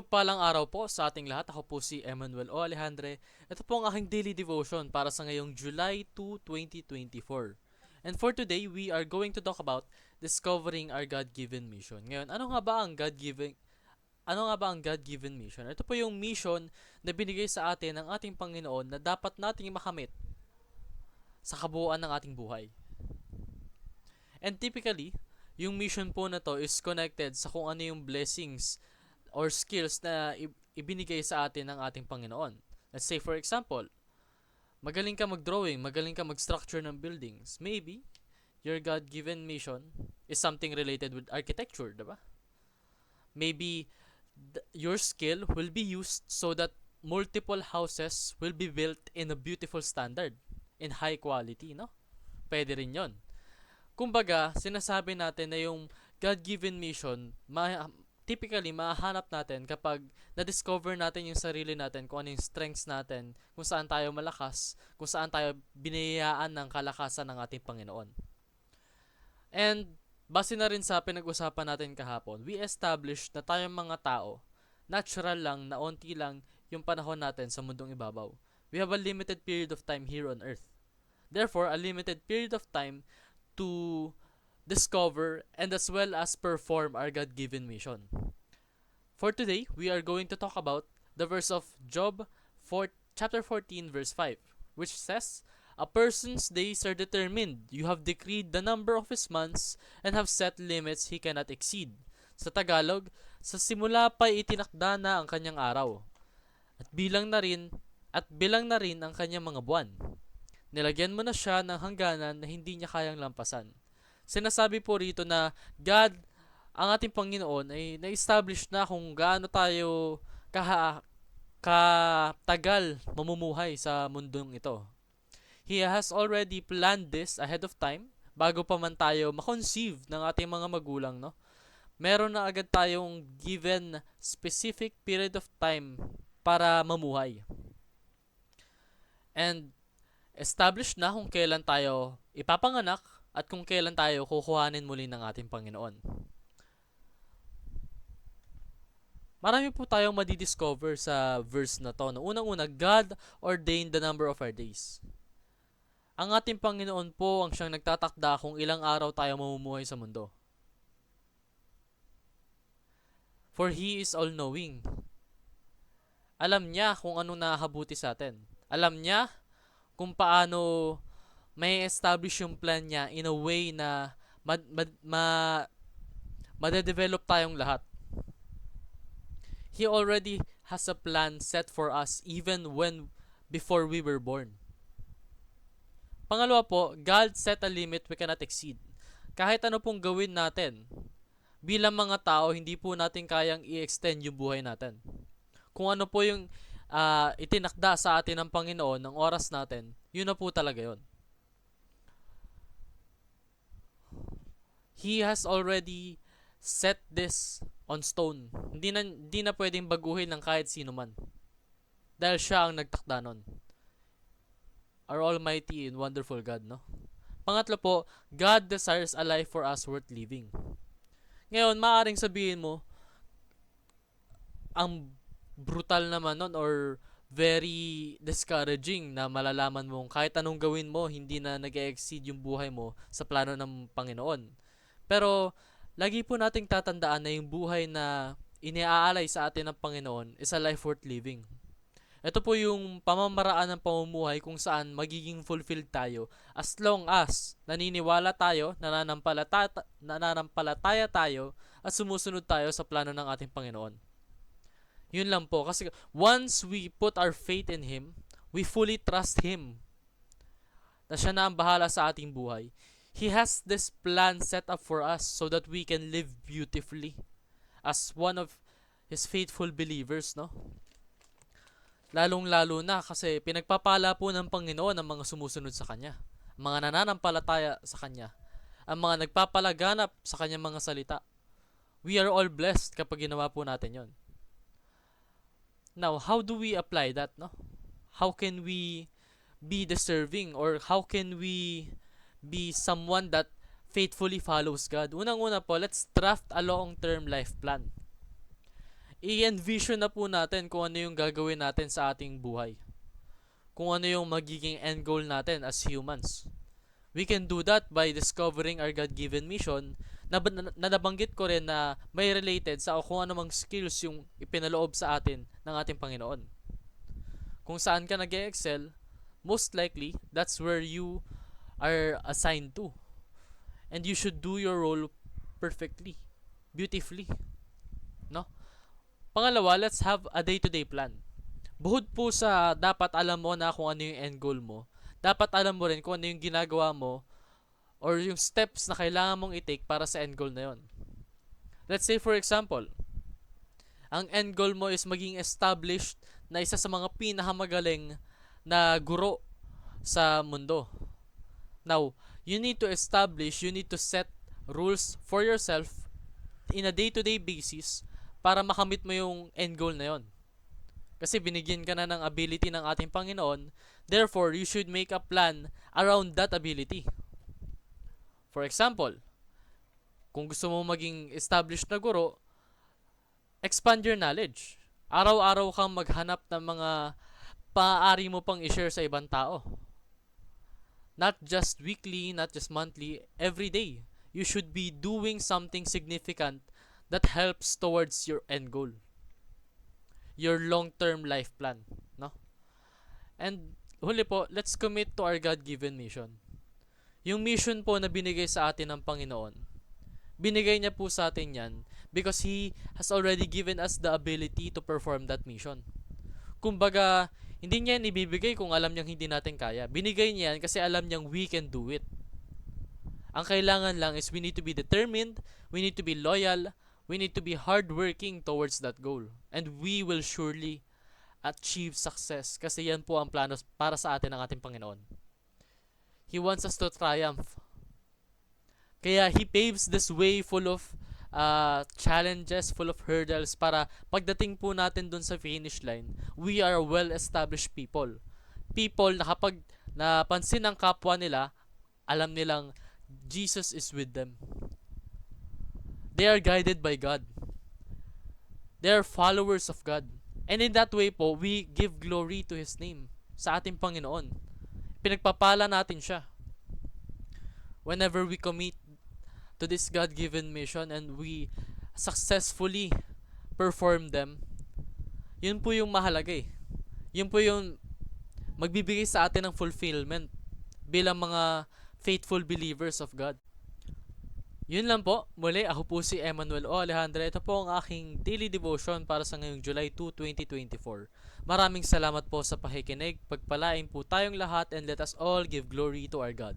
Mapagpalang araw po sa ating lahat. Ako po si Emmanuel O. Alejandre. Ito po ang aking daily devotion para sa ngayong July 2, 2024. And for today, we are going to talk about discovering our God-given mission. Ngayon, ano nga ba ang God-given mission? Ito po yung mission na binigay sa atin ng ating Panginoon na dapat nating makamit sa kabuuan ng ating buhay. And typically, yung mission po na to is connected sa kung ano yung blessings or skills na ibinigay sa atin ng ating Panginoon. Let's say for example, magaling ka mag-drawing, magaling ka mag-structure ng buildings. Maybe, your God-given mission is something related with architecture, diba? Maybe, your skill will be used so that multiple houses will be built in a beautiful standard, in high quality, no? Pwede rin yon. Kumbaga, sinasabi natin na yung God-given mission, typically, mahanap natin kapag na-discover natin yung sarili natin, kung ano yung strengths natin, kung saan tayo malakas, kung saan tayo biniyayaan ng kalakasan ng ating Panginoon. And, base na rin sa pinag-usapan natin kahapon, we established na tayong mga tao, natural lang na onti lang yung panahon natin sa mundong ibabaw. We have a limited period of time here on earth. Therefore, a limited period of time to discover and as well as perform our God-given mission. For today, we are going to talk about the verse of Job chapter 14 verse 5, which says, "A person's days are determined. You have decreed the number of his months and have set limits he cannot exceed." Sa Tagalog, sa simula pa itinakda na ang kanyang araw. At bilang na rin ang kanyang mga buwan. Nilagyan mo na siya ng hangganan na hindi niya kayang lampasan. Sinasabi po rito na God, ang ating Panginoon, ay na-establish na kung gaano tayo katagal mamumuhay sa mundong ito. He has already planned this ahead of time bago pa man tayo makonceive ng ating mga magulang, no? Meron na agad tayong given specific period of time para mamuhay. And established na kung kailan tayo ipapanganak at kung kailan tayo kukuhanin muli ng ating Panginoon. Marami po tayong madidiscover sa verse na to. Unang-una, God ordained the number of our days. Ang ating Panginoon po ang siyang nagtatakda kung ilang araw tayo mamumuhay sa mundo. For He is all-knowing. Alam niya kung anong nakabuti sa atin. Alam niya kung paano may establish yung plan niya in a way na madedevelop tayong lahat. He already has a plan set for us even before we were born. Pangalawa po, God set a limit we cannot exceed. Kahit ano pong gawin natin, bilang mga tao, hindi po natin kayang i-extend yung buhay natin. Kung ano po yung itinakda sa atin ng Panginoon, ng oras natin, yun na po talaga yun. He has already set this on stone. Hindi na pwedeng baguhin ng kahit sino man. Dahil siya ang nagtakda nun. Our almighty and wonderful God, no? Pangatlo po, God desires a life for us worth living. Ngayon, maaaring sabihin mo, ang brutal naman nun or very discouraging na malalaman mo kahit anong gawin mo, hindi na nag-exceed yung buhay mo sa plano ng Panginoon. Pero, lagi po nating tatandaan na yung buhay na iniaalay sa atin ng Panginoon is a life worth living. Ito po yung pamamaraan ng pamumuhay kung saan magiging fulfilled tayo as long as naniniwala tayo, nananampalataya tayo at sumusunod tayo sa plano ng ating Panginoon. Yun lang po. Kasi once we put our faith in Him, we fully trust Him na siya na ang bahala sa ating buhay. He has this plan set up for us so that we can live beautifully as one of His faithful believers, no? Lalong-lalo na kasi pinagpapala po ng Panginoon ang mga sumusunod sa Kanya, ang mga nananampalataya sa Kanya, ang mga nagpapalaganap sa Kanyang mga salita. We are all blessed kapag ginawa po natin yon. Now, how do we apply that, no? How can we be deserving or how can we be someone that faithfully follows God? Unang-una po, let's draft a long-term life plan. i-envision na po natin kung ano yung gagawin natin sa ating buhay. Kung ano yung magiging end goal natin as humans. We can do that by discovering our God-given mission na nabanggit ko rin na may related sa kung ano mang skills yung ipinaloob sa atin ng ating Panginoon. Kung saan ka nag-excel, most likely, that's where you are assigned to. And you should do your role perfectly, beautifully. No? Pangalawa, let's have a day-to-day plan. Buhod po sa dapat alam mo na kung ano yung end goal mo, dapat alam mo rin kung ano yung ginagawa mo or yung steps na kailangan mong i-take para sa end goal na yon. Let's say for example, ang end goal mo is maging established na isa sa mga pinakamagaling na guro sa mundo. Now, you need to set rules for yourself in a day-to-day basis para makamit mo yung end goal na yon. Kasi binigyan ka na ng ability ng ating Panginoon, therefore, you should make a plan around that ability. For example, kung gusto mo maging established na guro, expand your knowledge. Araw-araw kang maghanap ng mga maaari mo pang i-share sa ibang tao. Not just weekly, not just monthly, every day. You should be doing something significant that helps towards your end goal. Your long-term life plan, no? And huli po, let's commit to our God-given mission. Yung mission po na binigay sa atin ng Panginoon, binigay niya po sa atin yan because He has already given us the ability to perform that mission. Kumbaga, hindi niya yan ibibigay kung alam niyang hindi natin kaya. Binigay niya yan kasi alam niyang we can do it. Ang kailangan lang is we need to be determined, we need to be loyal, we need to be hardworking towards that goal. And we will surely achieve success kasi yan po ang plano para sa atin ng ating Panginoon. He wants us to triumph. Kaya He paves this way full of challenges, full of hurdles para pagdating po natin dun sa finish line, we are well-established people. People na kapag napansin ng kapwa nila, alam nilang Jesus is with them. They are guided by God. They are followers of God. And in that way po, we give glory to His name sa ating Panginoon. Pinagpapala natin siya. Whenever we commit to this God-given mission and we successfully perform them, yun po yung mahalaga eh. Yun po yung magbibigay sa atin ng fulfillment bilang mga faithful believers of God. Yun lang po. Muli, ako po si Emmanuel O. Alejandra. Ito po ang aking daily devotion para sa ngayong July 2, 2024. Maraming salamat po sa pakikinig. Pagpalain po tayong lahat and let us all give glory to our God.